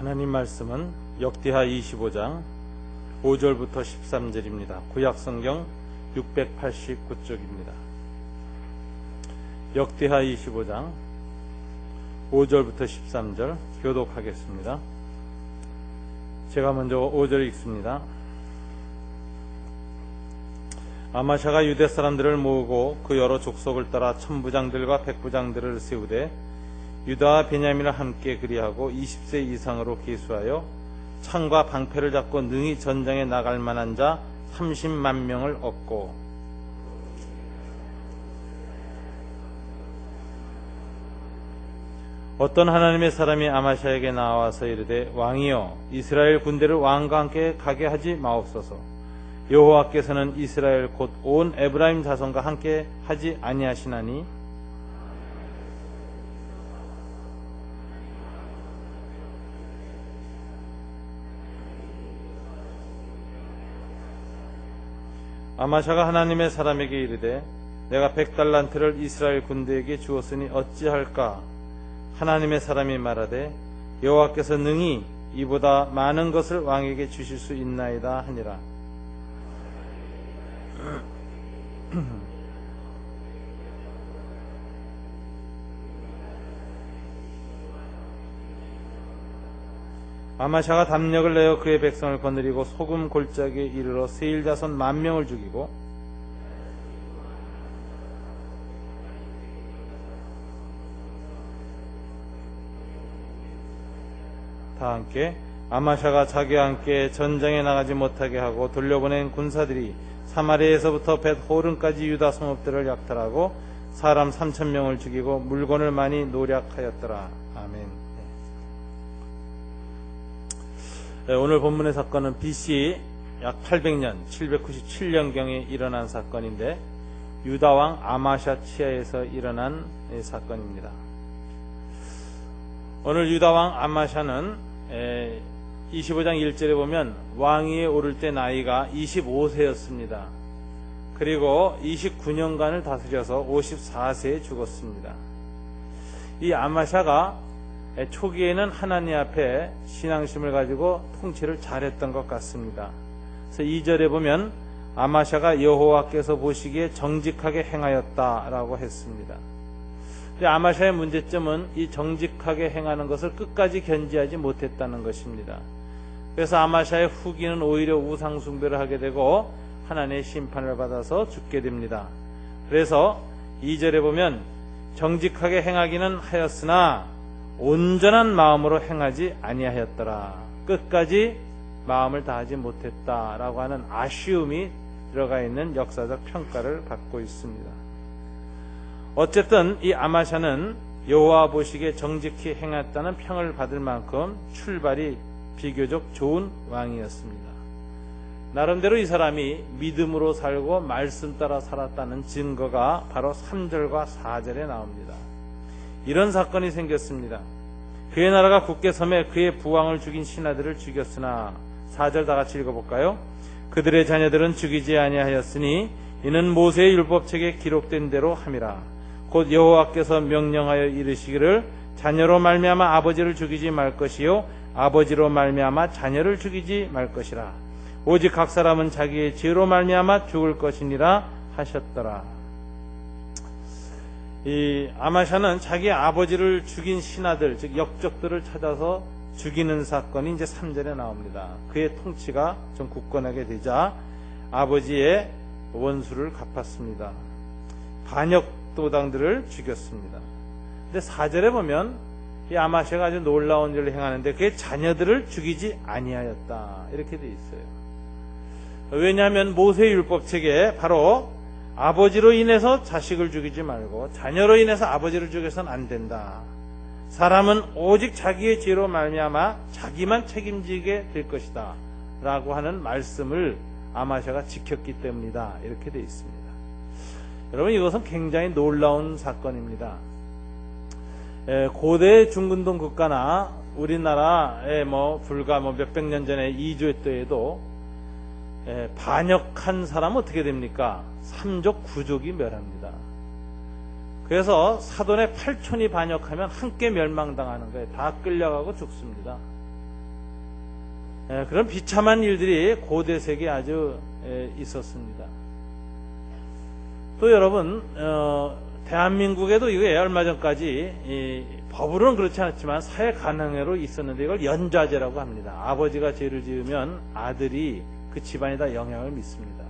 하나님 말씀은 역대하 25장 5절부터 13절입니다. 구약성경 689쪽입니다. 역대하 25장 5절부터 13절 교독하겠습니다. 제가 먼저 5절 읽습니다. 아마샤가 유대 사람들을 모으고 그 여러 족속을 따라 천부장들과 백부장들을 세우되 유다와 베냐민을 함께 그리하고 20세 이상으로 계수하여 창과 방패를 잡고 능히 전장에 나갈 만한 자 30만 명을 얻고 어떤 하나님의 사람이 아마샤에게 나와서 이르되 왕이여 이스라엘 군대를 왕과 함께 가게 하지 마옵소서. 여호와께서는 이스라엘 곧 온 에브라임 자손과 함께 하지 아니하시나니 아마샤가 하나님의 사람에게 이르되 내가 100달란트를 이스라엘 군대에게 주었으니 어찌할까? 하나님의 사람이 말하되 여호와께서 능히 이보다 많은 것을 왕에게 주실 수 있나이다 하니라. 아마샤가 담력을 내어 그의 백성을 거느리고 소금 골짜기에 이르러 세일 자손 10,000명을 죽이고 다 함께 아마샤가 자기와 함께 전장에 나가지 못하게 하고 돌려보낸 군사들이 사마리아에서부터 벳호른까지 유다 성읍들을 약탈하고 사람 3,000명을 죽이고 물건을 많이 노략하였더라. 아멘. 오늘 본문의 사건은 BC 약 800년 797년경에 일어난 사건인데 유다왕 아마샤 치하에서 일어난 사건입니다. 오늘 유다왕 아마샤는 25장 1절에 보면 왕위에 오를 때 나이가 25세였습니다. 그리고 29년간을 다스려서 54세에 죽었습니다. 이 아마샤가 초기에는 하나님 앞에 신앙심을 가지고 통치를 잘했던 것 같습니다. 그래서 2절에 보면 아마샤가 여호와께서 보시기에 정직하게 행하였다라고 했습니다. 근데 아마샤의 문제점은 이 정직하게 행하는 것을 끝까지 견지하지 못했다는 것입니다. 그래서 아마샤의 후기는 오히려 우상숭배를 하게 되고 하나님의 심판을 받아서 죽게 됩니다. 그래서 2절에 보면 정직하게 행하기는 하였으나 온전한 마음으로 행하지 아니하였더라. 끝까지 마음을 다하지 못했다라고 하는 아쉬움이 들어가 있는 역사적 평가를 받고 있습니다. 어쨌든 이 아마샤는 여호와 보시기에 정직히 행했다는 평을 받을 만큼 출발이 비교적 좋은 왕이었습니다. 나름대로 이 사람이 믿음으로 살고 말씀 따라 살았다는 증거가 바로 3절과 4절에 나옵니다. 이런 사건이 생겼습니다. 그의 나라가 굳게 섬에 그의 부왕을 죽인 신하들을 죽였으나 4절 다 같이 읽어볼까요? 그들의 자녀들은 죽이지 아니하였으니 이는 모세의 율법책에 기록된 대로 함이라. 곧 여호와께서 명령하여 이르시기를 자녀로 말미암아 아버지를 죽이지 말 것이요 아버지로 말미암아 자녀를 죽이지 말 것이라. 오직 각 사람은 자기의 죄로 말미암아 죽을 것이니라 하셨더라. 이 아마샤는 자기 아버지를 죽인 신하들, 즉 역적들을 찾아서 죽이는 사건이 이제 3절에 나옵니다. 그의 통치가 좀 굳건하게 되자 아버지의 원수를 갚았습니다. 반역도당들을 죽였습니다. 근데 4절에 보면 이 아마샤가 아주 놀라운 일을 행하는데 그의 자녀들을 죽이지 아니하였다. 이렇게 돼 있어요. 왜냐하면 모세 율법책에 바로 아버지로 인해서 자식을 죽이지 말고 자녀로 인해서 아버지를 죽여서는 안 된다. 사람은 오직 자기의 죄로 말미암아 자기만 책임지게 될 것이다 라고 하는 말씀을 아마샤가 지켰기 때문이다. 이렇게 되어 있습니다. 여러분, 이것은 굉장히 놀라운 사건입니다. 고대 중근동 국가나 우리나라에 불과 몇백 년 전에 이주했 때에도 반역한 사람은 어떻게 됩니까? 3족 9족이 멸합니다. 그래서 사돈의 8촌이 반역하면 함께 멸망당하는 거예요. 다 끌려가고 죽습니다. 그런 비참한 일들이 고대 세계에 아주 있었습니다. 또 여러분, 대한민국에도 이게 얼마 전까지 법으로는 그렇지 않았지만 사회 가능해로 있었는데 이걸 연좌제라고 합니다. 아버지가 죄를 지으면 아들이 그 집안에다 영향을 미칩니다.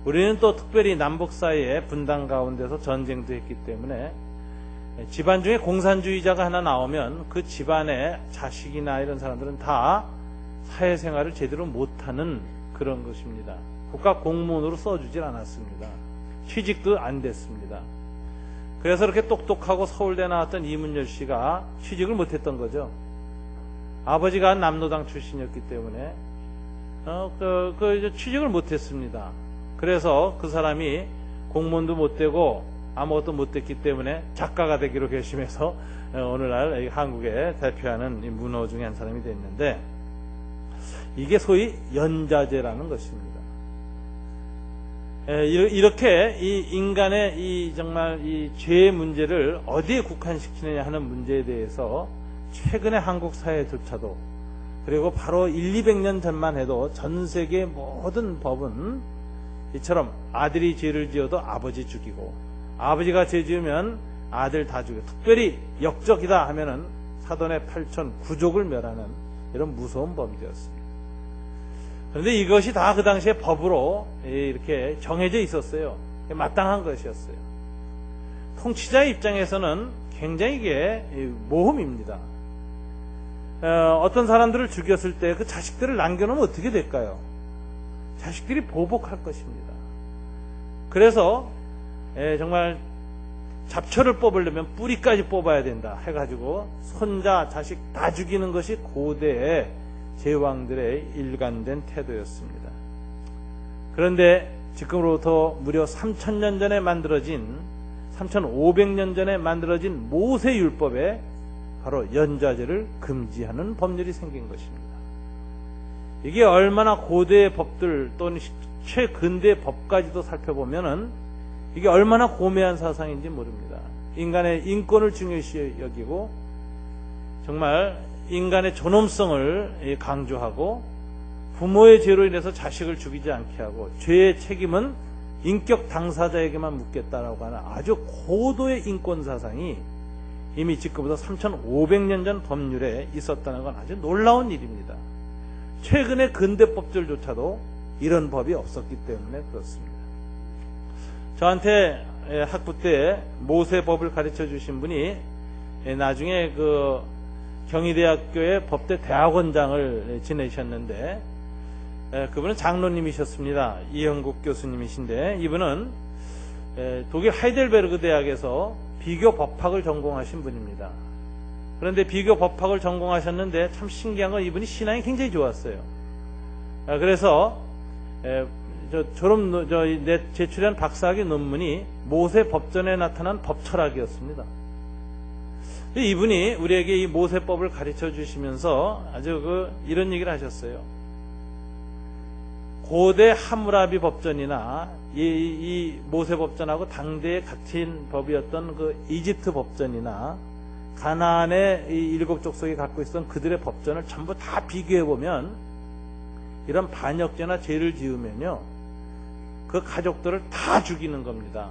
우리는 또 특별히 남북 사이의 분단 가운데서 전쟁도 했기 때문에 집안 중에 공산주의자가 하나 나오면 그 집안의 자식이나 이런 사람들은 다 사회생활을 제대로 못하는 그런 것입니다. 국가 공무원으로 써주질 않았습니다. 취직도 안 됐습니다. 그래서 이렇게 똑똑하고 서울대 나왔던 이문열 씨가 취직을 못했던 거죠. 아버지가 남노당 출신이었기 때문에 취직을 못했습니다. 그래서 그 사람이 공무원도 못 되고 아무것도 못 됐기 때문에 작가가 되기로 결심해서 오늘날 한국에 대표하는 문호 중에 한 사람이 됐는데, 이게 소위 연좌제라는 것입니다. 이렇게 이 인간의 이 정말 이 죄의 문제를 어디에 국한시키느냐 하는 문제에 대해서 최근에 한국 사회조차도, 그리고 바로 200년 전만 해도 전 세계 모든 법은 이처럼 아들이 죄를 지어도 아버지 죽이고, 아버지가 죄 지으면 아들 다 죽이고, 특별히 역적이다 하면은 사돈의 8천 구족을 멸하는 이런 무서운 범죄였습니다. 그런데 이것이 다 그 당시에 법으로 이렇게 정해져 있었어요. 마땅한 것이었어요. 통치자의 입장에서는 굉장히 이게 모험입니다. 어떤 사람들을 죽였을 때 그 자식들을 남겨놓으면 어떻게 될까요? 자식들이 보복할 것입니다. 그래서 정말 잡초를 뽑으려면 뿌리까지 뽑아야 된다 해가지고 손자, 자식 다 죽이는 것이 고대의 제왕들의 일관된 태도였습니다. 그런데 지금으로부터 무려 3,000년 전에 만들어진, 3,500년 전에 만들어진 모세율법에 바로 연좌제를 금지하는 법률이 생긴 것입니다. 이게 얼마나 고대의 법들 또는 최근대 법까지도 살펴보면은 이게 얼마나 고매한 사상인지 모릅니다. 인간의 인권을 중요시 여기고 정말 인간의 존엄성을 강조하고 부모의 죄로 인해서 자식을 죽이지 않게 하고 죄의 책임은 인격 당사자에게만 묻겠다라고 하는 아주 고도의 인권 사상이 이미 지금부터 3,500년 전 법률에 있었다는 건 아주 놀라운 일입니다. 최근의 근대법들조차도 이런 법이 없었기 때문에 그렇습니다. 저한테 학부 때 모세법을 가르쳐 주신 분이 나중에 그 경희대학교의 법대 대학원장을 지내셨는데, 그분은 장로님이셨습니다. 이영국 교수님이신데, 이분은 독일 하이델베르그 대학에서 비교 법학을 전공하신 분입니다. 그런데 비교 법학을 전공하셨는데 참 신기한 건 이분이 신앙이 굉장히 좋았어요. 그래서 제출한 박사학위 논문이 모세 법전에 나타난 법철학이었습니다. 이분이 우리에게 이 모세법을 가르쳐 주시면서 아주 이런 얘기를 하셨어요. 고대 하무라비 법전이나 이 모세 법전하고 당대의 같은 법이었던 그 이집트 법전이나 가나안의 이 일곱 족속이 갖고 있었던 그들의 법전을 전부 다 비교해 보면 이런 반역죄나 죄를 지으면요, 그 가족들을 다 죽이는 겁니다.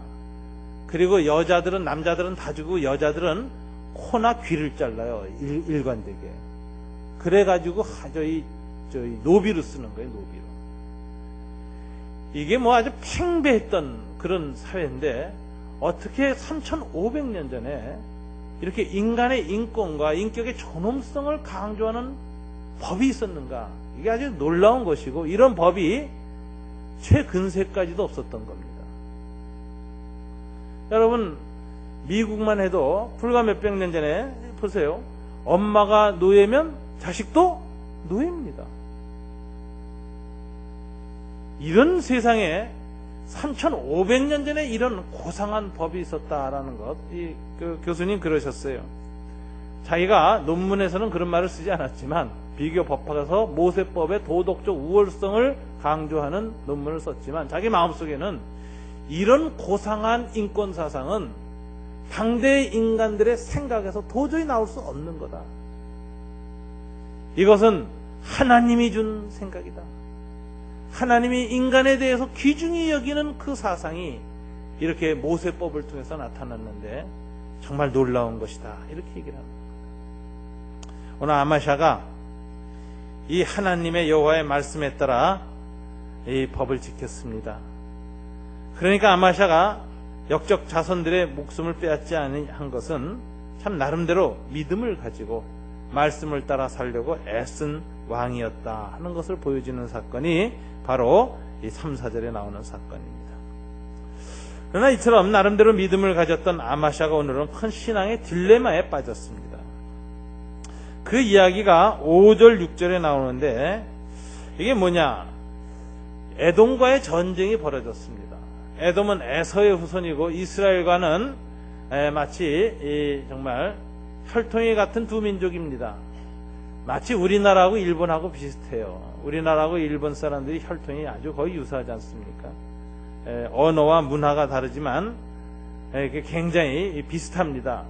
그리고 여자들은, 남자들은 다 죽이고 여자들은 코나 귀를 잘라요. 일관되게. 그래가지고 저희 노비로 쓰는 거예요. 노비로. 이게 뭐 아주 팽배했던 그런 사회인데 어떻게 3,500년 전에 이렇게 인간의 인권과 인격의 존엄성을 강조하는 법이 있었는가? 이게 아주 놀라운 것이고, 이런 법이 최근세까지도 없었던 겁니다. 여러분, 미국만 해도 불과 몇백 년 전에 보세요. 엄마가 노예면 자식도 노예입니다. 이런 세상에 3,500년 전에 이런 고상한 법이 있었다라는 것, 그 교수님 그러셨어요. 자기가 논문에서는 그런 말을 쓰지 않았지만 비교 법학에서 모세법의 도덕적 우월성을 강조하는 논문을 썼지만 자기 마음속에는 이런 고상한 인권 사상은 당대의 인간들의 생각에서 도저히 나올 수 없는 거다. 이것은 하나님이 준 생각이다. 하나님이 인간에 대해서 귀중히 여기는 그 사상이 이렇게 모세법을 통해서 나타났는데 정말 놀라운 것이다. 이렇게 얘기를 합니다. 오늘 아마샤가 이 하나님의 여호와의 말씀에 따라 이 법을 지켰습니다. 그러니까 아마샤가 역적 자손들의 목숨을 빼앗지 않은 것은 참 나름대로 믿음을 가지고 말씀을 따라 살려고 애쓴 왕이었다 하는 것을 보여주는 사건이 바로 이 3, 4절에 나오는 사건입니다. 그러나 이처럼 나름대로 믿음을 가졌던 아마샤가 오늘은 큰 신앙의 딜레마에 빠졌습니다. 그 이야기가 5절, 6절에 나오는데 이게 뭐냐? 에돔과의 전쟁이 벌어졌습니다. 에돔은 에서의 후손이고 이스라엘과는 마치 정말 혈통이 같은 두 민족입니다. 마치 우리나라하고 일본하고 비슷해요. 우리나라하고 일본 사람들이 혈통이 아주 거의 유사하지 않습니까? 언어와 문화가 다르지만 굉장히 비슷합니다.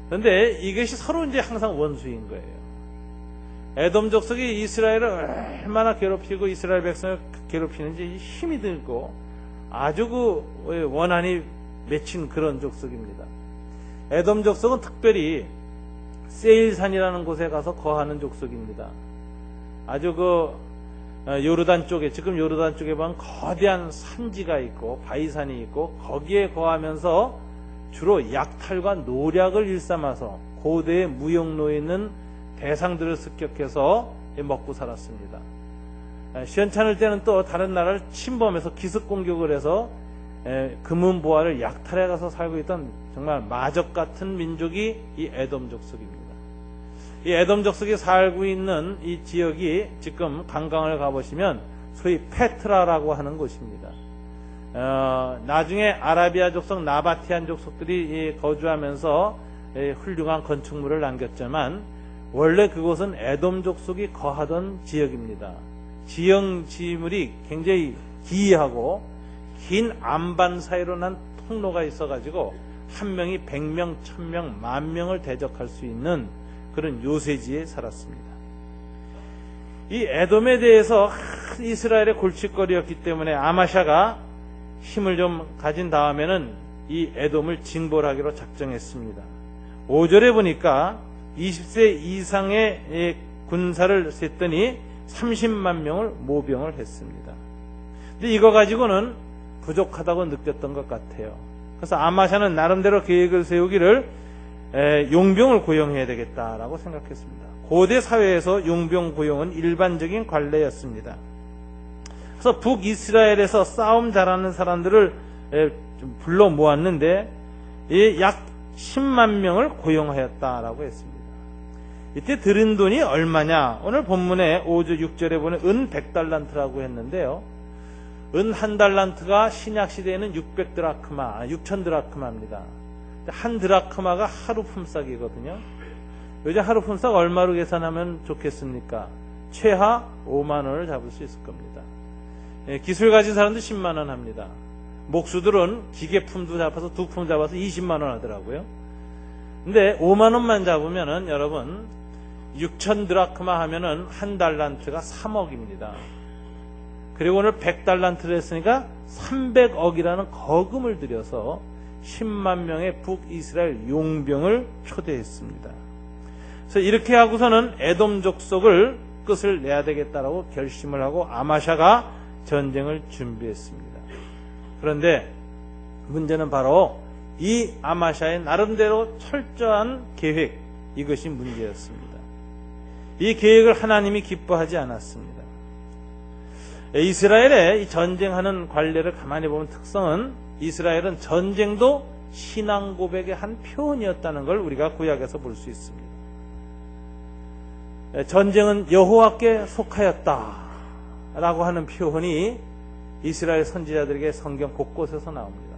그런데 이것이 서로 이제 항상 원수인 거예요. 에돔 족속이 이스라엘을 얼마나 괴롭히고 이스라엘 백성을 괴롭히는지 힘이 들고 아주 그 원한이 맺힌 그런 족속입니다. 에돔 족속은 특별히 세일산이라는 곳에 가서 거하는 족속입니다. 아주 그 요르단 쪽에, 지금 요르단 쪽에 보면 거대한 산지가 있고 바위산이 있고 거기에 거하면서 주로 약탈과 노략을 일삼아서 고대의 무역로에 있는 대상들을 습격해서 먹고 살았습니다. 시원찮을 때는 또 다른 나라를 침범해서 기습 공격을 해서 금은보화를 약탈해 가서 살고 있던 정말 마적 같은 민족이 이 에돔 족속입니다. 이 에돔 족속이 살고 있는 이 지역이 지금 관광을 가보시면 소위 페트라라고 하는 곳입니다. 나중에 아라비아 족속, 나바티안 족속들이 거주하면서 훌륭한 건축물을 남겼지만 원래 그곳은 에돔 족속이 거하던 지역입니다. 지형지물이 굉장히 기이하고 긴 안반 사이로 난 통로가 있어가지고 한 명이 100명, 1000명, 10,000명을 대적할 수 있는 그런 요새지에 살았습니다. 이 에돔에 대해서 이스라엘의 골칫거리였기 때문에 아마샤가 힘을 좀 가진 다음에는 이 에돔을 징벌하기로 작정했습니다. 5절에 보니까 20세 이상의 군사를 셌더니 30만 명을 모병을 했습니다. 근데 이거 가지고는 부족하다고 느꼈던 것 같아요. 그래서 아마샤는 나름대로 계획을 세우기를 용병을 고용해야 되겠다라고 생각했습니다. 고대 사회에서 용병 고용은 일반적인 관례였습니다. 그래서 북이스라엘에서 싸움 잘하는 사람들을 불러 모았는데 약 10만 명을 고용하였다라고 했습니다. 이때 들은 돈이 얼마냐? 오늘 본문에 5절 6절에 보면 은 100달란트라고 했는데요. 은 한 달란트가 신약 시대에는 600드라크마, 6,000드라크마입니다. 한 드라크마가 하루 품삯이거든요. 요즘 하루 품삯 얼마로 계산하면 좋겠습니까? 최하 5만 원을 잡을 수 있을 겁니다. 기술 가진 사람도 10만 원 합니다. 목수들은 기계품도 잡아서 두 품 잡아서 20만 원 하더라고요. 근데 5만 원만 잡으면은 여러분 6,000드라크마 하면은 한 달란트가 3억입니다. 그리고 오늘 100달란트를 했으니까 300억이라는 거금을 들여서 10만 명의 북이스라엘 용병을 초대했습니다. 그래서 이렇게 하고서는 에돔 족속을 끝을 내야 되겠다라고 결심을 하고 아마샤가 전쟁을 준비했습니다. 그런데 문제는 바로 이 아마샤의 나름대로 철저한 계획, 이것이 문제였습니다. 이 계획을 하나님이 기뻐하지 않았습니다. 이스라엘의 이 전쟁하는 관례를 가만히 보면 특성은 이스라엘은 전쟁도 신앙 고백의 한 표현이었다는 걸 우리가 구약에서 볼 수 있습니다. 전쟁은 여호와께 속하였다 라고 하는 표현이 이스라엘 선지자들에게 성경 곳곳에서 나옵니다.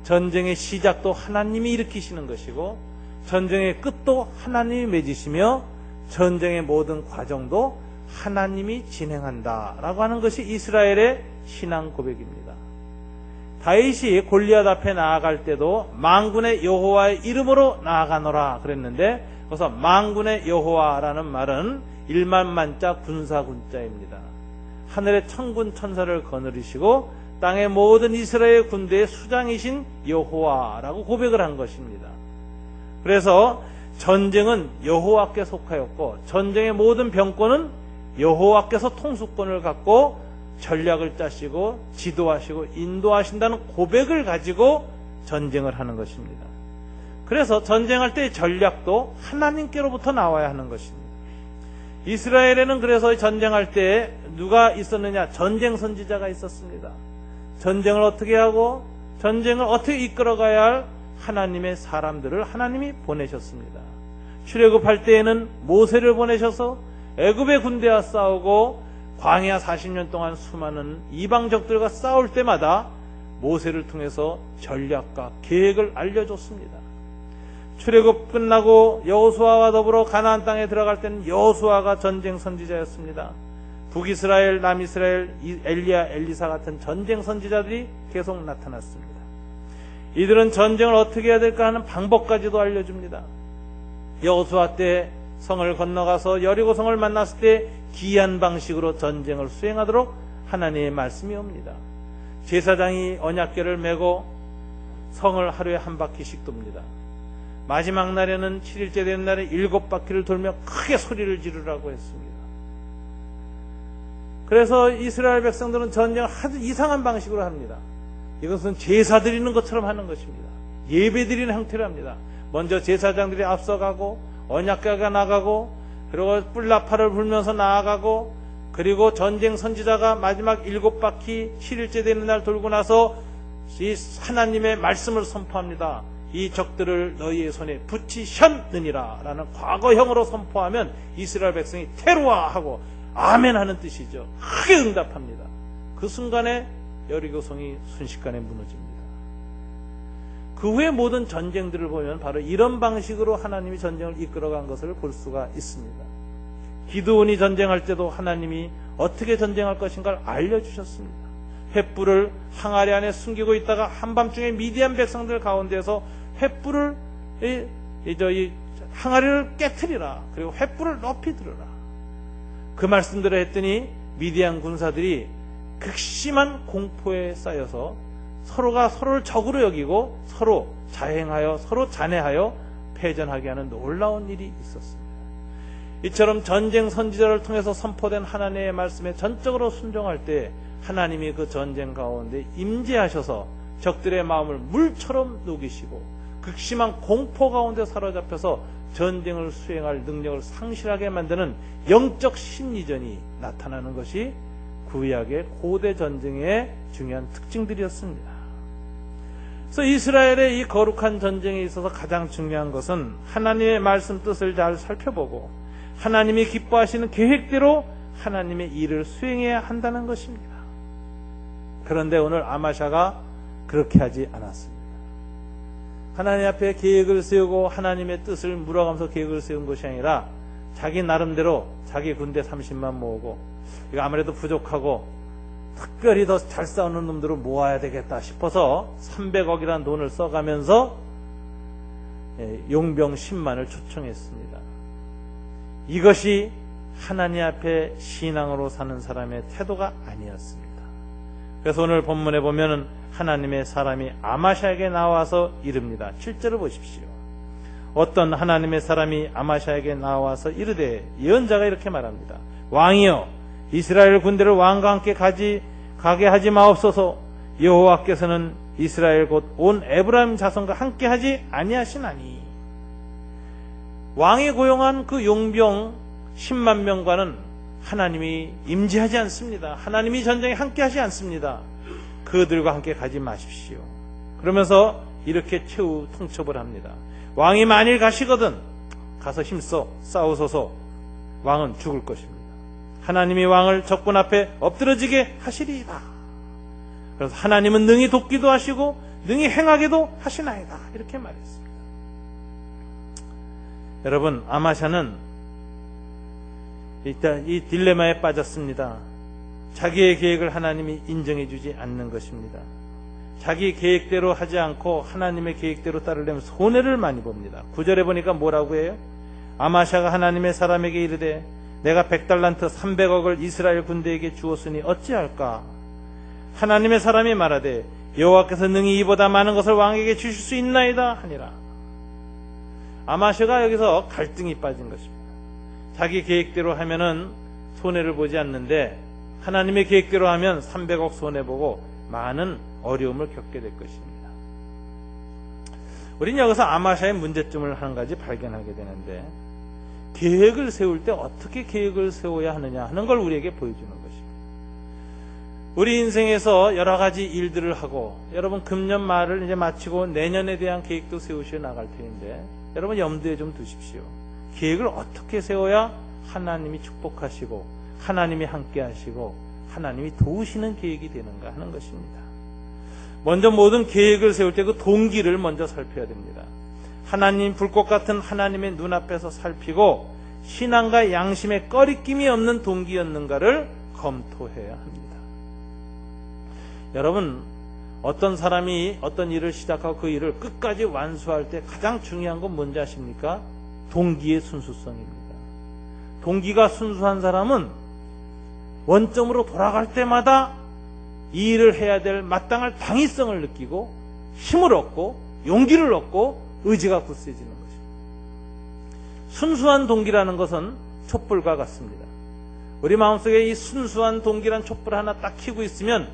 전쟁의 시작도 하나님이 일으키시는 것이고 전쟁의 끝도 하나님이 맺으시며 전쟁의 모든 과정도 하나님이 진행한다라고 하는 것이 이스라엘의 신앙 고백입니다. 다윗이 골리앗 앞에 나아갈 때도 만군의 여호와의 이름으로 나아가노라 그랬는데 그래서 만군의 여호와라는 말은 일만만자 군사군자입니다. 하늘의 천군 천사를 거느리시고 땅의 모든 이스라엘 군대의 수장이신 여호와라고 고백을 한 것입니다. 그래서 전쟁은 여호와께 속하였고 전쟁의 모든 병권은 여호와께서 통수권을 갖고 전략을 짜시고 지도하시고 인도하신다는 고백을 가지고 전쟁을 하는 것입니다. 그래서 전쟁할 때의 전략도 하나님께로부터 나와야 하는 것입니다. 이스라엘에는 그래서 전쟁할 때 누가 있었느냐? 전쟁 선지자가 있었습니다. 전쟁을 어떻게 하고 전쟁을 어떻게 이끌어가야 할 하나님의 사람들을 하나님이 보내셨습니다. 출애굽할 때에는 모세를 보내셔서 애굽의 군대와 싸우고 광야 40년 동안 수많은 이방적들과 싸울 때마다 모세를 통해서 전략과 계획을 알려줬습니다. 출애굽 끝나고 여호수아와 더불어 가나안 땅에 들어갈 때는 여호수아가 전쟁 선지자였습니다. 북이스라엘, 남이스라엘, 엘리야, 엘리사 같은 전쟁 선지자들이 계속 나타났습니다. 이들은 전쟁을 어떻게 해야 될까 하는 방법까지도 알려줍니다. 여호수아 때 성을 건너가서 여리고 성을 만났을 때 기이한 방식으로 전쟁을 수행하도록 하나님의 말씀이 옵니다. 제사장이 언약궤를 메고 성을 하루에 한 바퀴씩 돕니다. 마지막 날에는 7일째 되는 날에 7바퀴를 돌며 크게 소리를 지르라고 했습니다. 그래서 이스라엘 백성들은 전쟁을 아주 이상한 방식으로 합니다. 이것은 제사 드리는 것처럼 하는 것입니다. 예배 드리는 형태로 합니다. 먼저 제사장들이 앞서가고 언약궤가 나가고 그리고 뿔나팔을 불면서 나아가고 그리고 전쟁 선지자가 마지막 7바퀴 7일째 되는 날 돌고 나서 이 하나님의 말씀을 선포합니다. 이 적들을 너희의 손에 붙이셨느니라 라는 과거형으로 선포하면 이스라엘 백성이 테루아하고 아멘 하는 뜻이죠. 크게 응답합니다. 그 순간에 여리고성이 순식간에 무너집니다. 그 후에 모든 전쟁들을 보면 바로 이런 방식으로 하나님이 전쟁을 이끌어간 것을 볼 수가 있습니다. 기드온이 전쟁할 때도 하나님이 어떻게 전쟁할 것인가를 알려주셨습니다. 횃불을 항아리 안에 숨기고 있다가 한밤중에 미디안 백성들 가운데서 횃불을 이 항아리를 깨트리라. 그리고 횃불을 높이 들어라. 그 말씀들을 했더니 미디안 군사들이 극심한 공포에 쌓여서 서로가 서로를 적으로 여기고 서로 자행하여 서로 잔해하여 패전하게 하는 놀라운 일이 있었습니다. 이처럼 전쟁 선지자를 통해서 선포된 하나님의 말씀에 전적으로 순종할 때 하나님이 그 전쟁 가운데 임재하셔서 적들의 마음을 물처럼 녹이시고 극심한 공포 가운데 사로잡혀서 전쟁을 수행할 능력을 상실하게 만드는 영적 심리전이 나타나는 것이 구약의 고대 전쟁의 중요한 특징들이었습니다. 그래서 이스라엘의 이 거룩한 전쟁에 있어서 가장 중요한 것은 하나님의 말씀 뜻을 잘 살펴보고 하나님이 기뻐하시는 계획대로 하나님의 일을 수행해야 한다는 것입니다. 그런데 오늘 아마샤가 그렇게 하지 않았습니다. 하나님 앞에 계획을 세우고 하나님의 뜻을 물어가면서 계획을 세운 것이 아니라 자기 나름대로 자기 군대 30만 모으고 이거 아무래도 부족하고 특별히 더 잘 싸우는 놈들을 모아야 되겠다 싶어서 300억이라는 돈을 써가면서 용병 10만을 초청했습니다. 이것이 하나님 앞에 신앙으로 사는 사람의 태도가 아니었습니다. 그래서 오늘 본문에 보면은 하나님의 사람이 아마샤에게 나와서 이릅니다. 7절을 보십시오. 어떤 하나님의 사람이 아마샤에게 나와서 이르되, 예언자가 이렇게 말합니다. 왕이여, 이스라엘 군대를 왕과 함께 가게 하지 마옵소서. 여호와께서는 이스라엘 곧 온 에브라임 자손과 함께 하지 아니하시나니. 왕이 고용한 그 용병 10만 명과는 하나님이 임재하지 않습니다. 하나님이 전쟁에 함께 하지 않습니다. 그들과 함께 가지 마십시오. 그러면서 이렇게 최후 통첩을 합니다. 왕이 만일 가시거든 가서 힘써 싸우소서. 왕은 죽을 것입니다. 하나님이 왕을 적군 앞에 엎드러지게 하시리이다. 그래서 하나님은 능히 돕기도 하시고 능히 행하기도 하시나이다. 이렇게 말했습니다. 여러분, 아마샤는 일단 이 딜레마에 빠졌습니다. 자기의 계획을 하나님이 인정해 주지 않는 것입니다. 자기 계획대로 하지 않고 하나님의 계획대로 따르려면 손해를 많이 봅니다. 9절에 보니까 뭐라고 해요? 아마샤가 하나님의 사람에게 이르되, 내가 100달란트 300억을 이스라엘 군대에게 주었으니 어찌할까? 하나님의 사람이 말하되 여호와께서 능히 이보다 많은 것을 왕에게 주실 수 있나이다 하니라. 아마샤가 여기서 갈등이 빠진 것입니다. 자기 계획대로 하면은 손해를 보지 않는데 하나님의 계획대로 하면 300억 손해보고 많은 어려움을 겪게 될 것입니다. 우리는 여기서 아마샤의 문제점을 한 가지 발견하게 되는데, 계획을 세울 때 어떻게 계획을 세워야 하느냐 하는 걸 우리에게 보여주는 것입니다. 우리 인생에서 여러 가지 일들을 하고, 여러분 금년 말을 이제 마치고 내년에 대한 계획도 세우셔 나갈 텐데, 여러분 염두에 좀 두십시오. 계획을 어떻게 세워야 하나님이 축복하시고 하나님이 함께 하시고 하나님이 도우시는 계획이 되는가 하는 것입니다. 먼저 모든 계획을 세울 때 그 동기를 먼저 살펴야 됩니다. 하나님, 불꽃 같은 하나님의 눈앞에서 살피고 신앙과 양심에 꺼리낌이 없는 동기였는가를 검토해야 합니다. 여러분, 어떤 사람이 어떤 일을 시작하고 그 일을 끝까지 완수할 때 가장 중요한 건 뭔지 아십니까? 동기의 순수성입니다. 동기가 순수한 사람은 원점으로 돌아갈 때마다 이 일을 해야 될 마땅할 당위성을 느끼고 힘을 얻고 용기를 얻고 의지가 굳세지는 것입니다. 순수한 동기라는 것은 촛불과 같습니다. 우리 마음속에 이 순수한 동기란 촛불 하나 딱 켜고 있으면,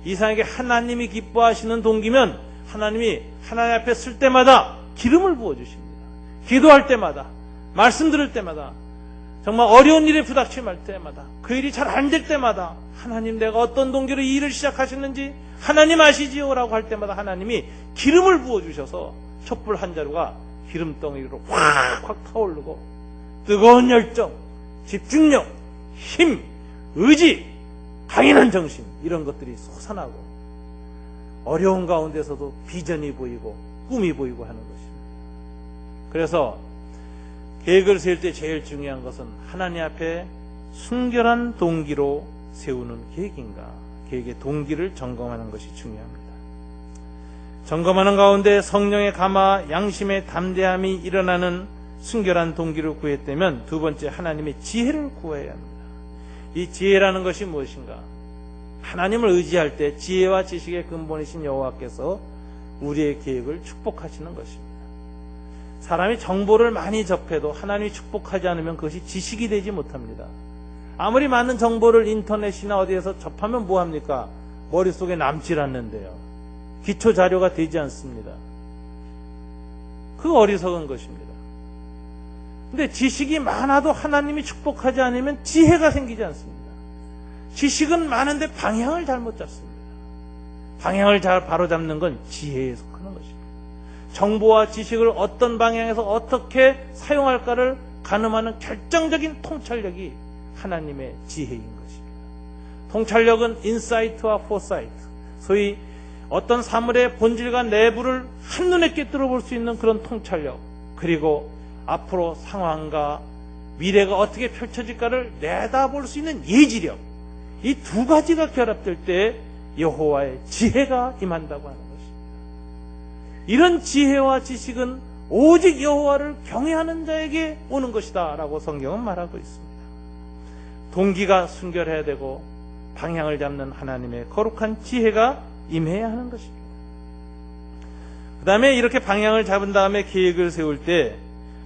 이상하게 하나님이 기뻐하시는 동기면 하나님이 하나님 앞에 쓸 때마다 기름을 부어주십니다. 기도할 때마다, 말씀 들을 때마다, 정말 어려운 일에 부닥침할 때마다, 그 일이 잘 안 될 때마다 하나님, 내가 어떤 동기로 이 일을 시작하셨는지 하나님 아시지요? 라고 할 때마다 하나님이 기름을 부어주셔서 촛불 한 자루가 기름덩이로 확 타오르고 뜨거운 열정, 집중력, 힘, 의지, 강인한 정신, 이런 것들이 솟아나고 어려운 가운데서도 비전이 보이고 꿈이 보이고 하는 것입니다. 그래서 계획을 세울 때 제일 중요한 것은 하나님 앞에 순결한 동기로 세우는 계획인가, 계획의 동기를 점검하는 것이 중요합니다. 점검하는 가운데 성령의 감화, 양심의 담대함이 일어나는 순결한 동기를 구했다면, 두 번째, 하나님의 지혜를 구해야 합니다. 이 지혜라는 것이 무엇인가? 하나님을 의지할 때 지혜와 지식의 근본이신 여호와께서 우리의 계획을 축복하시는 것입니다. 사람이 정보를 많이 접해도 하나님이 축복하지 않으면 그것이 지식이 되지 못합니다. 아무리 많은 정보를 인터넷이나 어디에서 접하면 뭐합니까? 머릿속에 남질 않는데요. 기초 자료가 되지 않습니다. 그 어리석은 것입니다. 근데 지식이 많아도 하나님이 축복하지 않으면 지혜가 생기지 않습니다. 지식은 많은데 방향을 잘못 잡습니다. 방향을 잘 바로잡는 건 지혜에 속하는 것입니다. 정보와 지식을 어떤 방향에서 어떻게 사용할까를 가늠하는 결정적인 통찰력이 하나님의 지혜인 것입니다. 통찰력은 인사이트와 포사이트, 소위 어떤 사물의 본질과 내부를 한눈에 꿰뚫어 볼 수 있는 그런 통찰력, 그리고 앞으로 상황과 미래가 어떻게 펼쳐질까를 내다볼 수 있는 예지력, 이 두 가지가 결합될 때 여호와의 지혜가 임한다고 하는 것입니다. 이런 지혜와 지식은 오직 여호와를 경외하는 자에게 오는 것이다 라고 성경은 말하고 있습니다. 동기가 순결해야 되고 방향을 잡는 하나님의 거룩한 지혜가 임해야 하는 것입니다. 그 다음에 이렇게 방향을 잡은 다음에 계획을 세울 때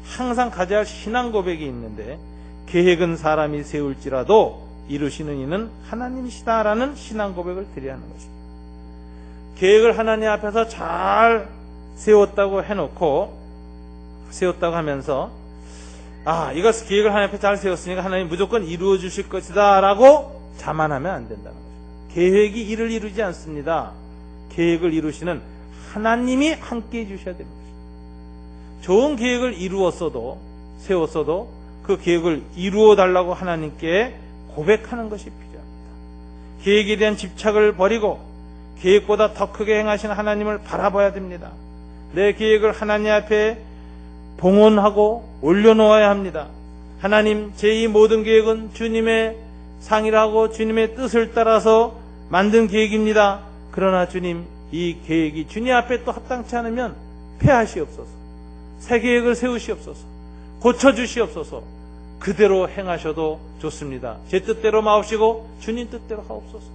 항상 가져야 할 신앙 고백이 있는데, 계획은 사람이 세울지라도 이루시는 이는 하나님이시다라는 신앙 고백을 드려야 하는 것입니다. 계획을 하나님 앞에서 잘 세웠다고 하면서 이것을 계획을 하나님 앞에 잘 세웠으니까 하나님 무조건 이루어 주실 것이다 라고 자만하면 안 된다는 것입니다. 계획이 일을 이루지 않습니다. 계획을 이루시는 하나님이 함께 해주셔야 됩니다. 좋은 계획을 세웠어도 그 계획을 이루어 달라고 하나님께 고백하는 것이 필요합니다. 계획에 대한 집착을 버리고 계획보다 더 크게 행하신 하나님을 바라봐야 됩니다. 내 계획을 하나님 앞에 봉헌하고 올려놓아야 합니다. 하나님, 제 이 모든 계획은 주님의 상이라고 주님의 뜻을 따라서 만든 계획입니다. 그러나 주님, 이 계획이 주님 앞에 또 합당치 않으면 폐하시옵소서. 새 계획을 세우시옵소서. 고쳐주시옵소서. 그대로 행하셔도 좋습니다. 제 뜻대로 마옵시고 주님 뜻대로 하옵소서.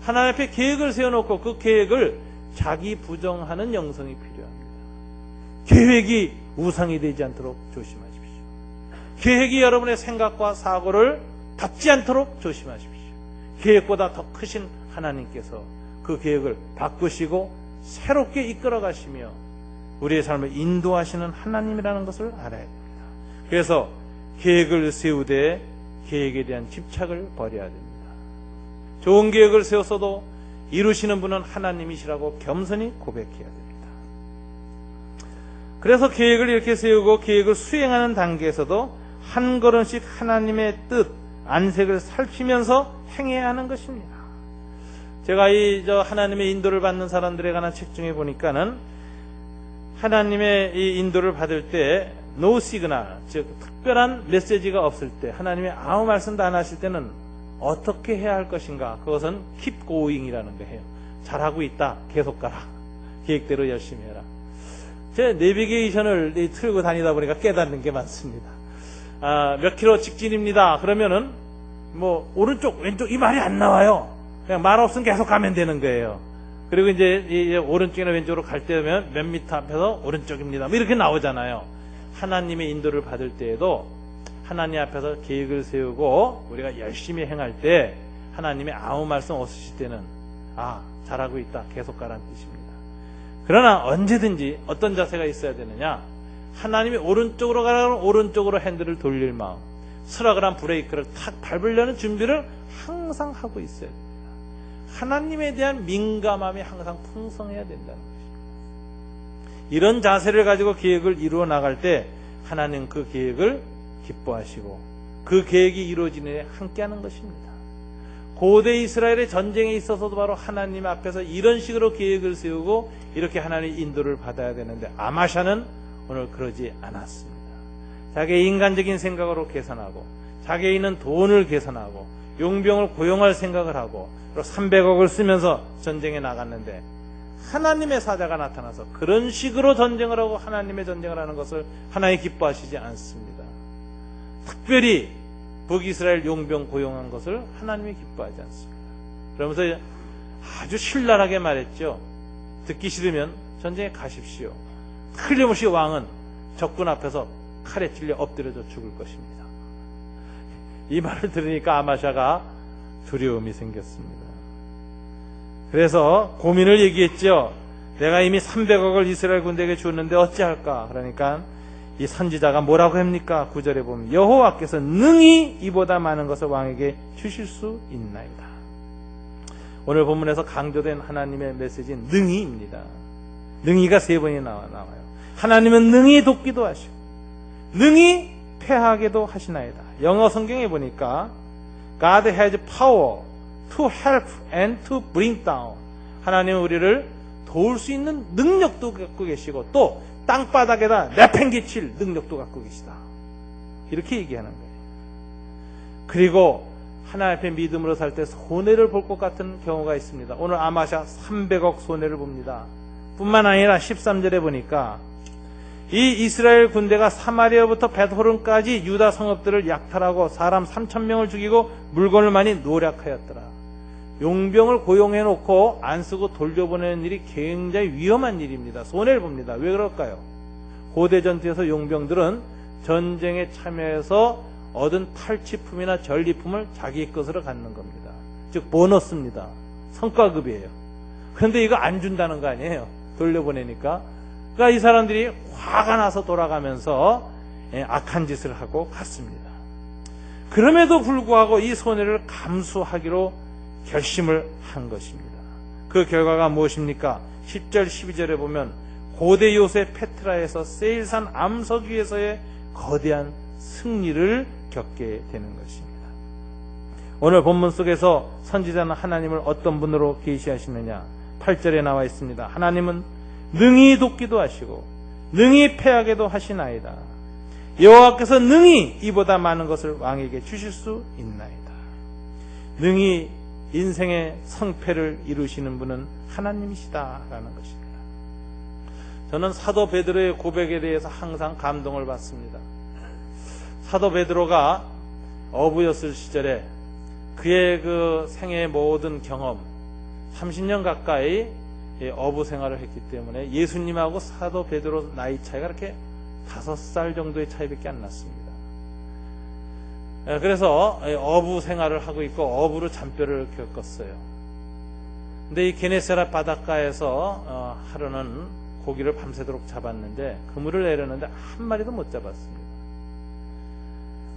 하나님 앞에 계획을 세워놓고 그 계획을 자기 부정하는 영성이 필요합니다. 계획이 우상이 되지 않도록 조심하십시오. 계획이 여러분의 생각과 사고를 닫지 않도록 조심하십시오. 계획보다 더 크신 하나님께서 그 계획을 바꾸시고 새롭게 이끌어 가시며 우리의 삶을 인도하시는 하나님이라는 것을 알아야 됩니다. 그래서 계획을 세우되 계획에 대한 집착을 버려야 됩니다. 좋은 계획을 세웠어도 이루시는 분은 하나님이시라고 겸손히 고백해야 됩니다. 그래서 계획을 이렇게 세우고 계획을 수행하는 단계에서도 한 걸음씩 하나님의 뜻, 안색을 살피면서 행해야 하는 것입니다. 제가 하나님의 인도를 받는 사람들에 관한 책 중에 보니까는 하나님의 이 인도를 받을 때 no signal, 즉 특별한 메시지가 없을 때, 하나님의 아무 말씀도 안 하실 때는 어떻게 해야 할 것인가? 그것은 keep going이라는 거예요. 잘하고 있다, 계속 가라, 계획대로 열심히 해라. 제 내비게이션을 틀고 다니다 보니까 깨닫는 게 많습니다. 몇 킬로 직진입니다. 그러면은 뭐 오른쪽 왼쪽 이 말이 안 나와요. 그냥 말 없으면 계속 가면 되는 거예요. 그리고 이제 오른쪽이나 왼쪽으로 갈 때면 몇 미터 앞에서 오른쪽입니다, 뭐 이렇게 나오잖아요. 하나님의 인도를 받을 때에도 하나님 앞에서 계획을 세우고 우리가 열심히 행할 때 하나님의 아무 말씀 없으실 때는 잘하고 있다, 계속 가라는 뜻입니다. 그러나 언제든지 어떤 자세가 있어야 되느냐? 하나님이 오른쪽으로 가라면 오른쪽으로 핸들을 돌릴 마음, 슬라그란 브레이크를 탁 밟으려는 준비를 항상 하고 있어야 됩니다. 하나님에 대한 민감함이 항상 풍성해야 된다는 것입니다. 이런 자세를 가지고 계획을 이루어 나갈 때 하나님 그 계획을 기뻐하시고 그 계획이 이루어지는 데 함께하는 것입니다. 고대 이스라엘의 전쟁에 있어서도 바로 하나님 앞에서 이런 식으로 계획을 세우고 이렇게 하나님의 인도를 받아야 되는데 아마샤는 오늘 그러지 않았습니다. 자기의 인간적인 생각으로 계산하고 자기에 있는 돈을 계산하고 용병을 고용할 생각을 하고 300억을 쓰면서 전쟁에 나갔는데 하나님의 사자가 나타나서 그런 식으로 전쟁을 하고 하나님의 전쟁을 하는 것을 하나님 기뻐하시지 않습니다. 특별히 북이스라엘 용병 고용한 것을 하나님이 기뻐하지 않습니다. 그러면서 아주 신랄하게 말했죠. 듣기 싫으면 전쟁에 가십시오. 틀림없이 왕은 적군 앞에서 칼에 찔려 엎드려져 죽을 것입니다. 이 말을 들으니까 아마샤가 두려움이 생겼습니다. 그래서 고민을 얘기했죠. 내가 이미 300억을 이스라엘 군대에게 줬는데 어찌할까? 그러니까 이 선지자가 뭐라고 합니까? 9절에 보면 여호와께서 능히 이보다 많은 것을 왕에게 주실 수 있나이다. 오늘 본문에서 강조된 하나님의 메시지는 능히입니다. 능히가 3번이 나와요. 하나님은 능히 돕기도 하시고 능히 패하게도 하시나이다. 영어 성경에 보니까 God has power to help and to bring down. 하나님은 우리를 도울 수 있는 능력도 갖고 계시고 또 땅바닥에다 내팽개칠 능력도 갖고 계시다. 이렇게 얘기하는 거예요. 그리고 하나님 앞에 믿음으로 살 때 손해를 볼 것 같은 경우가 있습니다. 오늘 아마샤 300억 손해를 봅니다. 뿐만 아니라 13절에 보니까 이 이스라엘 군대가 사마리아부터 벳호른까지 유다 성읍들을 약탈하고 사람 3,000명을 죽이고 물건을 많이 노략하였더라. 용병을 고용해놓고 안 쓰고 돌려보내는 일이 굉장히 위험한 일입니다. 손해를 봅니다. 왜 그럴까요? 고대 전투에서 용병들은 전쟁에 참여해서 얻은 탈취품이나 전리품을 자기 것으로 갖는 겁니다. 즉 보너스입니다. 성과급이에요. 그런데 이거 안 준다는 거 아니에요. 돌려보내니까. 그러니까 이 사람들이 화가 나서 돌아가면서 악한 짓을 하고 갔습니다. 그럼에도 불구하고 이 손해를 감수하기로 결심을 한 것입니다. 그 결과가 무엇입니까? 10절 12절에 보면 고대 요새 페트라에서 세일산 암석 위에서의 거대한 승리를 겪게 되는 것입니다. 오늘 본문 속에서 선지자는 하나님을 어떤 분으로 계시하시느냐? 8절에 나와 있습니다. 하나님은 능히 돕기도 하시고 능히 패하게도 하시나이다. 여호와께서 능히 이보다 많은 것을 왕에게 주실 수 있나이다. 능히 인생의 성패를 이루시는 분은 하나님이시다라는 것입니다. 저는 사도 베드로의 고백에 대해서 항상 감동을 받습니다. 사도 베드로가 어부였을 시절에 그의 그 생애의 모든 경험, 30년 가까이 어부 생활을 했기 때문에 예수님하고 사도 베드로 나이 차이가 그렇게 5살 정도의 차이밖에 안 났습니다. 그래서 어부 생활을 하고 있고 어부로 잔뼈를 겪었어요. 근데 이 게네사렛 바닷가에서 하루는 고기를 밤새도록 잡았는데 그물을 내렸는데 한 마리도 못 잡았습니다.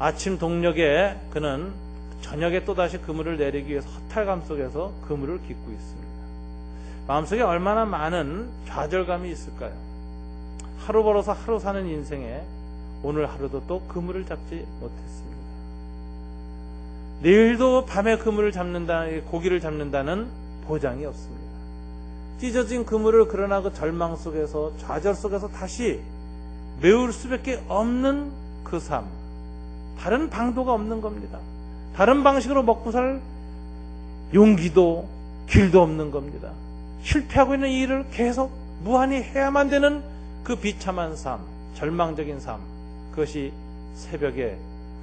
아침 동력에 그는 저녁에 또다시 그물을 내리기 위해서 허탈감 속에서 그물을 깃고 있습니다. 마음속에 얼마나 많은 좌절감이 있을까요? 하루 벌어서 하루 사는 인생에 오늘 하루도 또 그물을 잡지 못했습니다. 내일도 밤에 그물을 잡는다, 고기를 잡는다는 보장이 없습니다. 찢어진 그물을 그러나 그 절망 속에서, 좌절 속에서 다시 메울 수밖에 없는 그 삶, 다른 방도가 없는 겁니다. 다른 방식으로 먹고 살 용기도 길도 없는 겁니다. 실패하고 있는 이 일을 계속 무한히 해야만 되는 그 비참한 삶, 절망적인 삶, 그것이 새벽에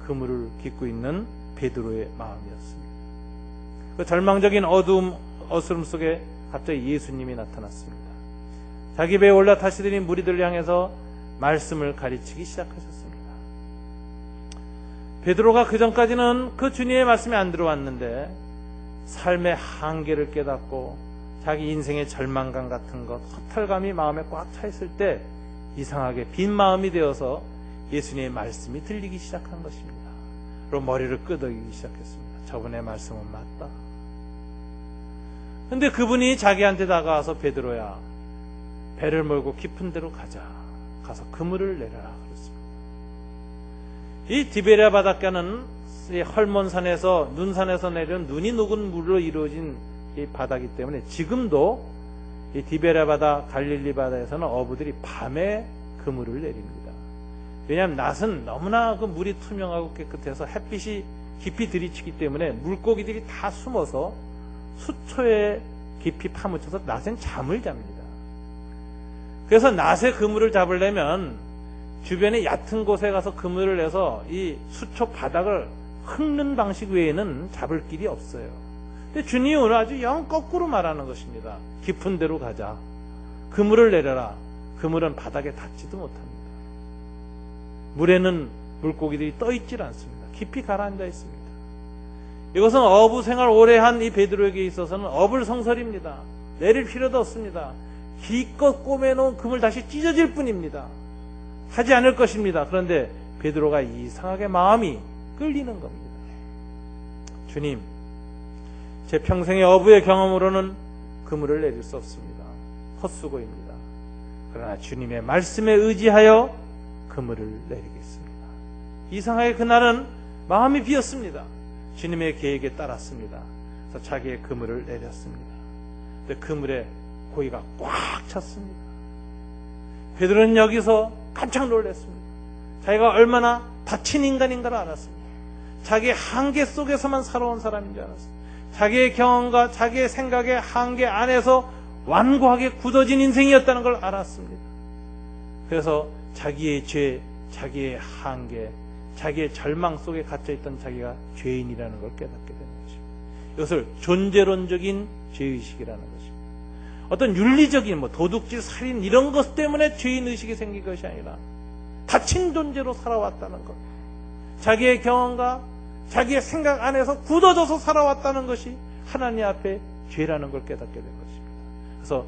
그물을 깃고 있는 베드로의 마음이었습니다. 그 절망적인 어두움, 어스름 속에 갑자기 예수님이 나타났습니다. 자기 배에 올라타시 들인 무리들을 향해서 말씀을 가르치기 시작하셨습니다. 베드로가 그 전까지는 그 주님의 말씀이 안 들어왔는데 삶의 한계를 깨닫고 자기 인생의 절망감 같은 것, 허탈감이 마음에 꽉 차 있을 때 이상하게 빈 마음이 되어서 예수님의 말씀이 들리기 시작한 것입니다. 그리고 머리를 끄덕이기 시작했습니다. 저분의 말씀은 맞다. 근데 그분이 자기한테 다가와서 베드로야, 배를 몰고 깊은 데로 가자. 가서 그물을 내려라. 그랬습니다. 이 디베랴 바닷가는 이 헐몬산에서, 눈산에서 내려온 눈이 녹은 물로 이루어진 이 바다이기 때문에 지금도 이 디베랴 바다, 갈릴리 바다에서는 어부들이 밤에 그물을 내립니다. 왜냐하면 낮은 너무나 그 물이 투명하고 깨끗해서 햇빛이 깊이 들이치기 때문에 물고기들이 다 숨어서 수초에 깊이 파묻혀서 낮엔 잠을 잡니다. 그래서 낮에 그물을 잡으려면 주변에 얕은 곳에 가서 그물을 내서 이 수초 바닥을 흙는 방식 외에는 잡을 길이 없어요. 근데 주님이 오늘 아주 영 거꾸로 말하는 것입니다. 깊은 데로 가자. 그물을 내려라. 그물은 바닥에 닿지도 못합니다. 물에는 물고기들이 떠 있질 않습니다. 깊이 가라앉아 있습니다. 이것은 어부 생활 오래 한 이 베드로에게 있어서는 어불성설입니다. 내릴 필요도 없습니다. 기껏 꼬매놓은 그물 다시 찢어질 뿐입니다. 하지 않을 것입니다. 그런데 베드로가 이상하게 마음이 끌리는 겁니다. 주님, 제 평생의 어부의 경험으로는 그물을 내릴 수 없습니다. 헛수고입니다. 그러나 주님의 말씀에 의지하여 그물을 내리겠습니다. 이상하게 그날은 마음이 비었습니다. 주님의 계획에 따랐습니다. 그래서 자기의 그물을 내렸습니다. 근데 그물에 고기가 꽉 찼습니다. 베드로는 여기서 깜짝 놀랐습니다. 자기가 얼마나 다친 인간인가를 알았습니다. 자기의 한계 속에서만 살아온 사람인 줄 알았습니다. 자기의 경험과 자기의 생각의 한계 안에서 완고하게 굳어진 인생이었다는 걸 알았습니다. 그래서 자기의 죄, 자기의 한계, 자기의 절망 속에 갇혀있던 자기가 죄인이라는 걸 깨닫게 되는 것입니다. 이것을 존재론적인 죄의식이라는 것입니다. 어떤 윤리적인 도둑질, 살인 이런 것 때문에 죄인의식이 생긴 것이 아니라 닫힌 존재로 살아왔다는 것, 자기의 경험과 자기의 생각 안에서 굳어져서 살아왔다는 것이 하나님 앞에 죄라는 걸 깨닫게 된 것입니다. 그래서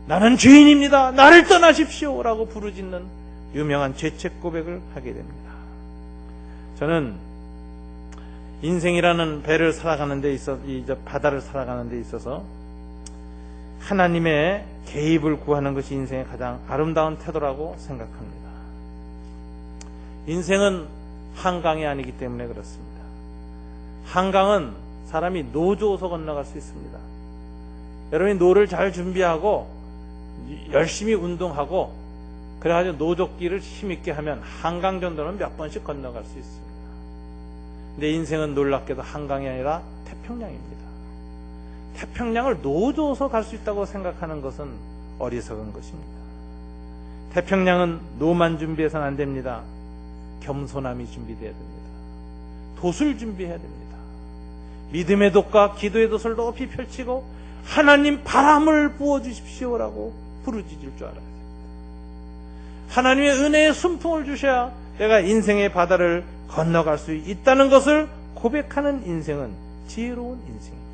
나는 죄인입니다. 나를 떠나십시오 라고 부르짖는 유명한 죄책 고백을 하게 됩니다. 저는 인생이라는 배를 살아가는 데 있어서, 이 바다를 살아가는 데 있어서 하나님의 개입을 구하는 것이 인생의 가장 아름다운 태도라고 생각합니다. 인생은 한강이 아니기 때문에 그렇습니다. 한강은 사람이 노조어서 건너갈 수 있습니다. 여러분이 노를 잘 준비하고 열심히 운동하고 그래가지고 노조끼를 힘있게 하면 한강 정도는 몇 번씩 건너갈 수 있습니다. 근데 인생은 놀랍게도 한강이 아니라 태평양입니다. 태평양을 노조어서 갈 수 있다고 생각하는 것은 어리석은 것입니다. 태평양은 노만 준비해서는 안 됩니다. 겸손함이 준비되어야 됩니다. 돛을 준비해야 됩니다. 믿음의 돛과 기도의 돛을 높이 펼치고 하나님 바람을 부어주십시오라고 부르짖을 줄 알아야 됩니다. 하나님의 은혜의 순풍을 주셔야 내가 인생의 바다를 건너갈 수 있다는 것을 고백하는 인생은 지혜로운 인생입니다.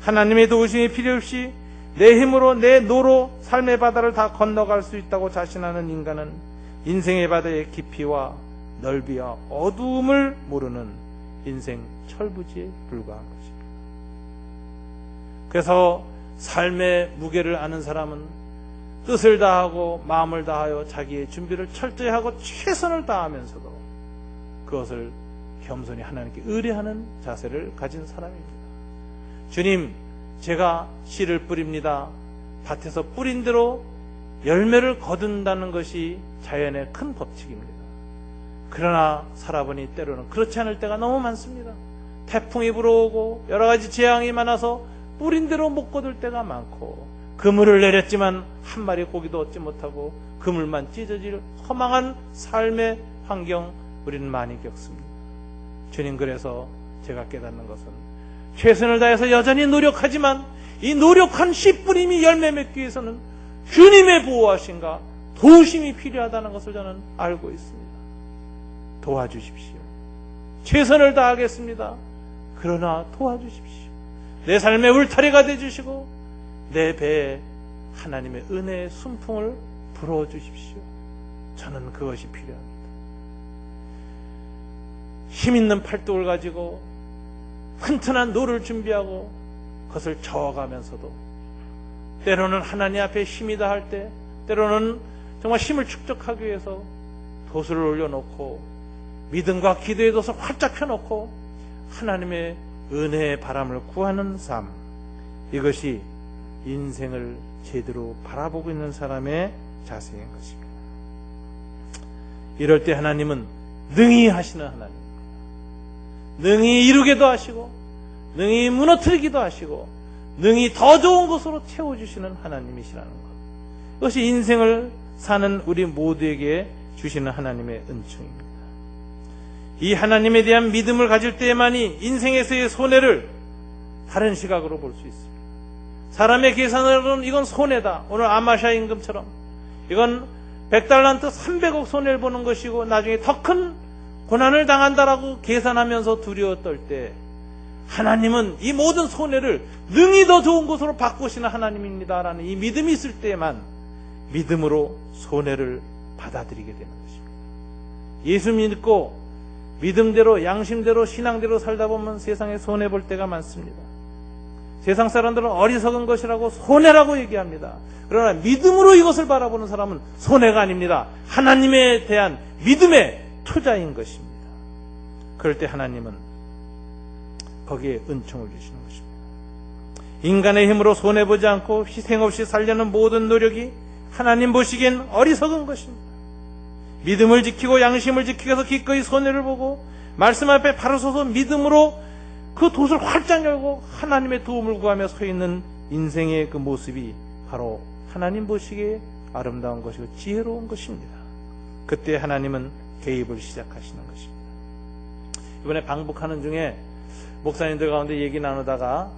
하나님의 도우심이 필요 없이 내 힘으로 내 노로 삶의 바다를 다 건너갈 수 있다고 자신하는 인간은 인생의 바다의 깊이와 넓이와 어두움을 모르는 인생 철부지에 불과한 것입니다. 그래서 삶의 무게를 아는 사람은 뜻을 다하고 마음을 다하여 자기의 준비를 철저히 하고 최선을 다하면서도 그것을 겸손히 하나님께 의뢰하는 자세를 가진 사람입니다. 주님, 제가 씨를 뿌립니다. 밭에서 뿌린 대로 열매를 거둔다는 것이 자연의 큰 법칙입니다. 그러나 살아보니 때로는 그렇지 않을 때가 너무 많습니다. 태풍이 불어오고 여러 가지 재앙이 많아서 뿌린 대로 못 거둘 때가 많고 그물을 내렸지만 한 마리 고기도 얻지 못하고 그물만 찢어질 허망한 삶의 환경 우리는 많이 겪습니다. 주님, 그래서 제가 깨닫는 것은 최선을 다해서 여전히 노력하지만 이 노력한 씨 뿌림이 열매 맺기 위해서는 주님의 보호하심과 도우심이 필요하다는 것을 저는 알고 있습니다. 도와주십시오. 최선을 다하겠습니다. 그러나 도와주십시오. 내 삶의 울타리가 되어주시고 내 배에 하나님의 은혜의 순풍을 불어주십시오. 저는 그것이 필요합니다. 힘있는 팔뚝을 가지고 튼튼한 노를 준비하고 그것을 저어가면서도 때로는 하나님 앞에 힘이 다할 때 때로는 정말 힘을 축적하기 위해서 돛을 올려놓고 믿음과 기도의 돛을 활짝 펴놓고 하나님의 은혜의 바람을 구하는 삶, 이것이 인생을 제대로 바라보고 있는 사람의 자세인 것입니다. 이럴 때 하나님은 능히 하시는 하나님입니다. 능히 이루게도 하시고 능히 무너뜨리기도 하시고 능히 더 좋은 것으로 채워주시는 하나님이시라는 것, 이것이 인생을 사는 우리 모두에게 주시는 하나님의 은총입니다. 이 하나님에 대한 믿음을 가질 때만이 인생에서의 손해를 다른 시각으로 볼 수 있습니다. 사람의 계산으로는 이건 손해다. 오늘 아마샤 임금처럼 이건 100달란트 300억 손해를 보는 것이고 나중에 더 큰 고난을 당한다라고 계산하면서 두려워 떨 때 하나님은 이 모든 손해를 능히 더 좋은 것으로 바꾸시는 하나님입니다라는 이 믿음이 있을 때만 믿음으로 손해를 받아들이게 되는 것입니다. 예수 믿고 믿음대로 양심대로 신앙대로 살다 보면 세상에 손해 볼 때가 많습니다. 세상 사람들은 어리석은 것이라고 손해라고 얘기합니다. 그러나 믿음으로 이것을 바라보는 사람은 손해가 아닙니다. 하나님에 대한 믿음의 투자인 것입니다. 그럴 때 하나님은 거기에 은총을 주시는 것입니다. 인간의 힘으로 손해보지 않고 희생 없이 살려는 모든 노력이 하나님 보시기엔 어리석은 것입니다. 믿음을 지키고 양심을 지키기 위해서 기꺼이 손해를 보고 말씀 앞에 바로 서서 믿음으로 그 돛을 활짝 열고 하나님의 도움을 구하며 서 있는 인생의 그 모습이 바로 하나님 보시기에 아름다운 것이고 지혜로운 것입니다. 그때 하나님은 개입을 시작하시는 것입니다. 이번에 방북하는 중에 목사님들 가운데 얘기 나누다가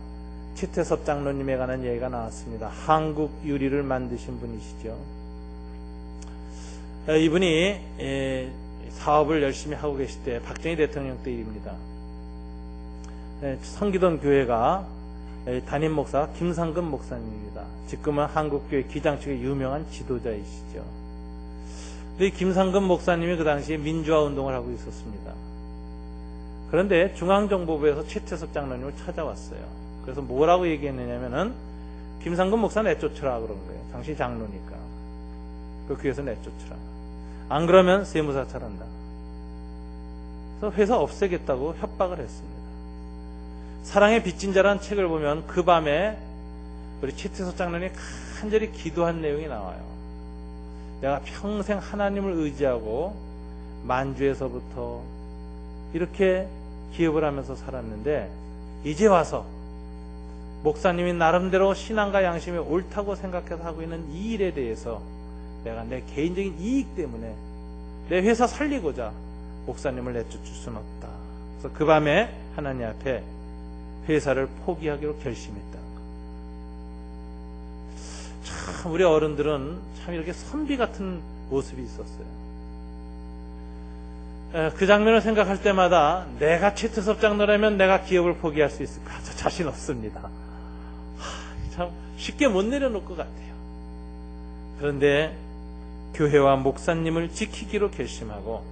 최태섭 장로님에 관한 얘기가 나왔습니다. 한국 유리를 만드신 분이시죠. 이분이 사업을 열심히 하고 계실 때 박정희 대통령 때 일입니다. 섬기던 교회가 담임 목사 김상근 목사님입니다. 지금은 한국교회 기장 측의 유명한 지도자이시죠. 근데 김상근 목사님이 그 당시에 민주화 운동을 하고 있었습니다. 그런데 중앙정보부에서 최태섭 장로님을 찾아왔어요. 그래서 뭐라고 얘기했느냐면은 김상근 목사 내쫓으라 그런 거예요. 당시 장로니까. 그 교회에서 내쫓으라. 안 그러면 세무사찰한다. 그래서 회사 없애겠다고 협박을 했습니다. 사랑의 빚진 자라는 책을 보면 그 밤에 우리 최태섭 장로님이 간절히 기도한 내용이 나와요. 내가 평생 하나님을 의지하고 만주에서부터 이렇게 기업을 하면서 살았는데 이제 와서 목사님이 나름대로 신앙과 양심이 옳다고 생각해서 하고 있는 이 일에 대해서 내가 내 개인적인 이익 때문에 내 회사 살리고자 목사님을 내쫓을 수는 없다. 그래서 그 밤에 하나님 앞에 회사를 포기하기로 결심했다. 참 우리 어른들은 참 이렇게 선비 같은 모습이 있었어요. 그 장면을 생각할 때마다 내가 최태섭 장로라면 내가 기업을 포기할 수 있을까? 저 자신 없습니다. 참 쉽게 못 내려놓을 것 같아요. 그런데 교회와 목사님을 지키기로 결심하고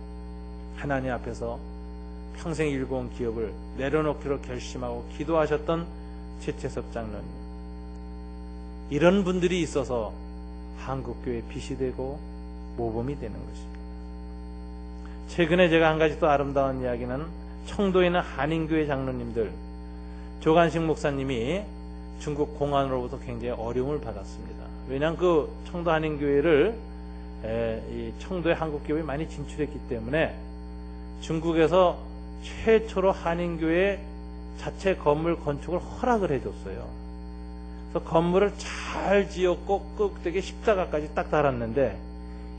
하나님 앞에서 평생 일궈온 기업을 내려놓기로 결심하고 기도하셨던 최태섭 장로님, 이런 분들이 있어서 한국교회 빛이 되고 모범이 되는 것입니다. 최근에 제가 한 가지 또 아름다운 이야기는 청도에 있는 한인교회 장로님들, 조관식 목사님이 중국 공안으로부터 굉장히 어려움을 받았습니다. 왜냐하면 그 청도 한인교회를 이 청도의 한국교회에 많이 진출했기 때문에 중국에서 최초로 한인교회 자체 건물 건축을 허락을 해줬어요. 그래서 건물을 잘 지었고 꼭대기에 십자가까지 딱 달았는데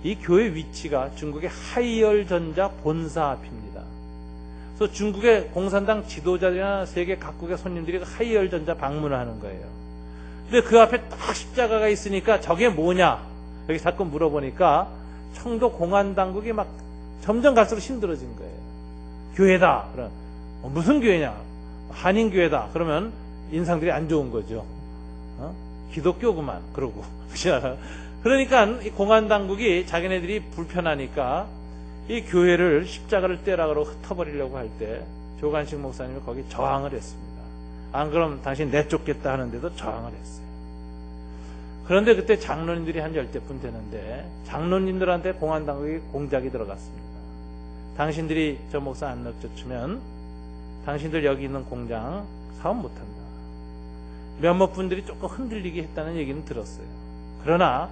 이 교회 위치가 중국의 하이얼전자 본사 앞입니다. 그래서 중국의 공산당 지도자들이나 세계 각국의 손님들이 하이얼전자 방문을 하는 거예요. 근데 그 앞에 딱 십자가가 있으니까 저게 뭐냐? 여기 자꾸 물어보니까 청도 공안당국이 막 점점 갈수록 힘들어진 거예요. 교회다. 그럼 무슨 교회냐? 한인교회다. 그러면 인상들이 안 좋은 거죠. 기독교구만. 그러고. 그러니까 이 공안당국이 자기네들이 불편하니까 이 교회를 십자가를 떼라고 흩어버리려고 할 때 조관식 목사님이 거기 저항을 했습니다. 안 그럼 당신 내쫓겠다 하는데도 저항을 했어요. 그런데 그때 장로님들이 한 10대뿐 되는데 장로님들한테 공안당국이 공작이 들어갔습니다. 당신들이 저 목사 안 내쫓으면 당신들 여기 있는 공장 사업 못한다. 몇몇 분들이 조금 흔들리게 했다는 얘기는 들었어요. 그러나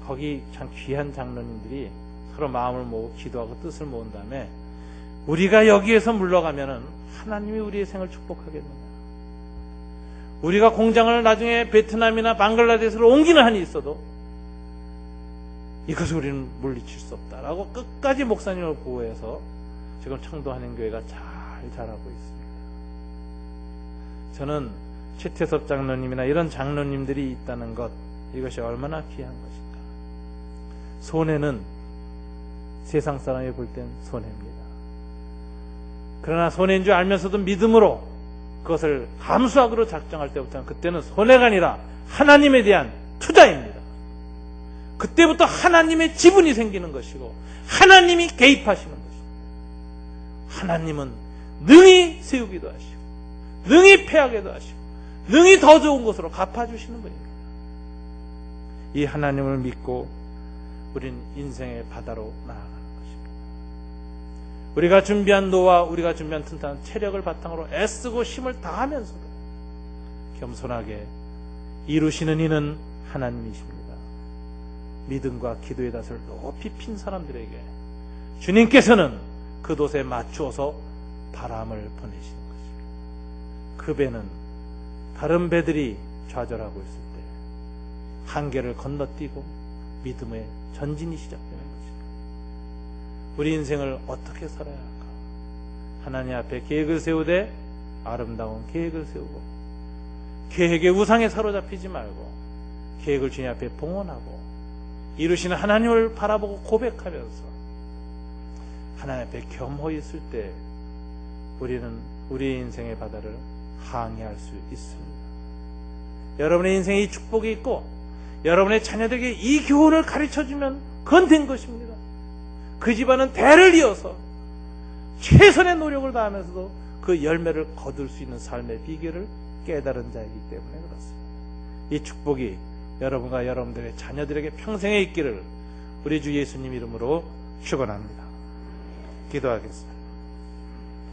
거기 참 귀한 장로님들이 서로 마음을 모으고 기도하고 뜻을 모은 다음에 우리가 여기에서 물러가면은 하나님이 우리의 생을 축복하겠느냐. 우리가 공장을 나중에 베트남이나 방글라데시로 옮기는 한이 있어도 이것을 우리는 물리칠 수 없다라고 끝까지 목사님을 보호해서 지금 청도 한인교회가 잘 자라고 있습니다. 저는 최태섭 장로님이나 이런 장로님들이 있다는 것, 이것이 얼마나 귀한 것인가. 손해는 세상 사람이 볼 땐 손해입니다. 그러나 손해인 줄 알면서도 믿음으로 그것을 감수하기로 작정할 때부터는 그때는 손해가 아니라 하나님에 대한 투자입니다. 그때부터 하나님의 지분이 생기는 것이고 하나님이 개입하시는 것입니다. 하나님은 능히 세우기도 하시고 능히 패하게도 하시고 능히 더 좋은 것으로 갚아주시는 분입니다. 이 하나님을 믿고 우린 인생의 바다로 나아가는 것입니다. 우리가 준비한 노와 우리가 준비한 튼튼한 체력을 바탕으로 애쓰고 힘을 다하면서도 겸손하게 이루시는 이는 하나님이십니다. 믿음과 기도의 닷을 높이 핀 사람들에게 주님께서는 그 돛에 맞추어서 바람을 보내시는 것입니다. 그 배는 다른 배들이 좌절하고 있을 때 한계를 건너뛰고 믿음의 전진이 시작되는 것입니다. 우리 인생을 어떻게 살아야 할까? 하나님 앞에 계획을 세우되 아름다운 계획을 세우고 계획의 우상에 사로잡히지 말고 계획을 주님 앞에 봉헌하고 이루시는 하나님을 바라보고 고백하면서 하나님 앞에 겸허히 있을 때 우리는 우리의 인생의 바다를 항해할 수 있습니다. 여러분의 인생에 이 축복이 있고 여러분의 자녀들에게 이 교훈을 가르쳐주면 그건 된 것입니다. 그 집안은 대를 이어서 최선의 노력을 다하면서도 그 열매를 거둘 수 있는 삶의 비결을 깨달은 자이기 때문에 그렇습니다. 이 축복이 여러분과 여러분들의 자녀들에게 평생에 있기를 우리 주 예수님 이름으로 축원합니다. 기도하겠습니다.